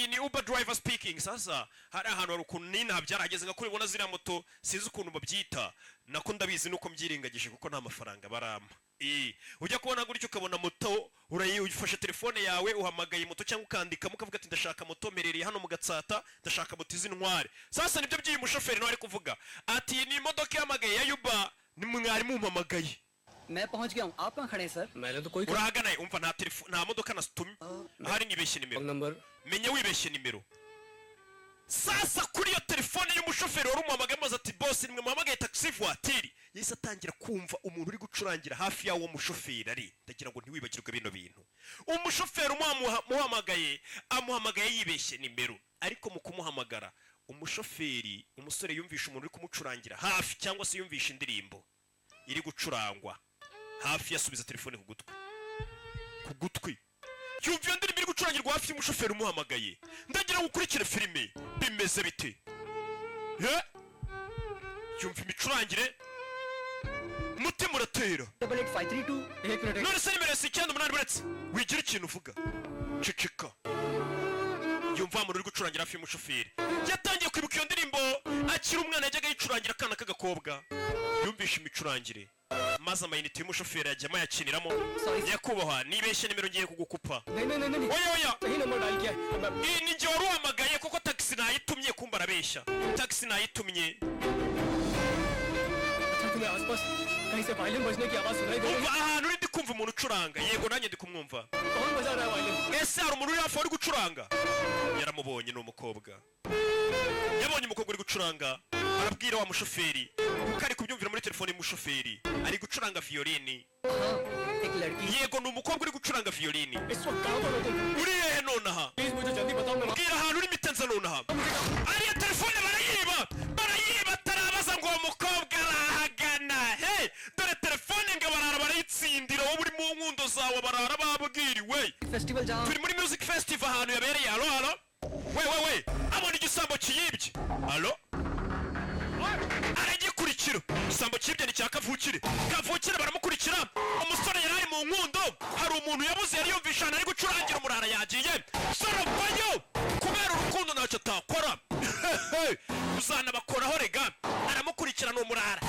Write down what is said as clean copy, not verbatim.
ati ni Uber driver speaking. Sasa hari ahantu hari ukuntu nina byarageze nka kuribona ziriya moto sinzi ukuntu babyita nako ndabizi nuko mbyirengagije kuko nta mafaranga barampa. Ujya kubona gutyo ukabona moto urayifashe telefone yawe uhamagaye moto cyangwa ukandika mukavuga ati ndashaka moto merereye hano mu Gatsata ndashaka moto izintware. Sasa nibyo by'iyi mushoferi no ari kuvuga ati ni imodoka yamagaye ya Uber ni mwari mumpamagaye. मैं पहुंच गया हूं आप कहां खड़े हैं सर मैंने तो कोई urahagana umva nta telefone nta modoka nastumye ahari nibeshye nimero menya wibeshye nimero. Sasa kuri yo telefone y'umushoferi wari umuhamagaye maze ati boss nimwe muhamagaye taxi voiture yise atangira kumva umuntu uri gucurangira hafi yawo mushoferi ari ndagira ngo ntiwibagirwe bino bintu. Umushoferi muhamagaye amuhamagaye yibeshye nimero ariko mu kumuhamagara umushoferi umusore yumvisha umuntu uri kumucurangira hafi cyangwa se yumvisha indirimbo iri gucurangwa hafi yasubiza telefone ku gutwi yumviye ndirimbo iri gucurangirwa hafi y'umushoferi umuhamagaye. Ndagira ngo ukurikire filime bimeze bite yumva imicurangire umutima uratera none se nimero si 9 buretse wigira ikintu uvuga ceceka. Yumva umuntu uri gucurangira hafi y'umushoferi yatangiye kwibuka iyo ndirimbo akiri umwana yajyaga yicurangira akana k'agakobwa yumvisha imicurangire maze amayinite y'umushoferi yajyamo yakiniramo. Nyakubahwa nibeshye nimero ngiye kugukupa. Oya ni njye wari uhamagaye kuko taxi nayitumye kumva arabeshya taxi nayitumye. Ahantu uri ndi kumva umuntu ucuranga yego nanjye ndi kumwumva. Ese hari umuntu uri hafi uri gucuranga? Yaramubonye ni umukobwa yabonye umukobwa uri gucuranga arabwira wa mushoferi kuko ari kubyumvira muri telefone y'umushoferi ari gucuranga violini. Yego ni umukobwa uri gucuranga violini. Uri hehe nonaha? Mbwira ahantu uri mitenza nonaha. Ariya telefone barayiba tarabaza ngo uwo mukobwa arahagana. Dore telefone ngo barara barayitsindira wowe uri mu nkundo zawe barara babwiriwe. Turi muri music festival ahantu yabereye. Halo we abona igisambo kiyibye. Halo aragikurikira igisambo kiyibye ni cyakavukire baramukurikira. Umusore yari ari mu nkundo hari umuntu yabuze yari yumvishana ari gucurangira umurara yagiye sorovayo kubera urukundo ntacyo atakora uzana bakoraho rega aramukurikirana umurara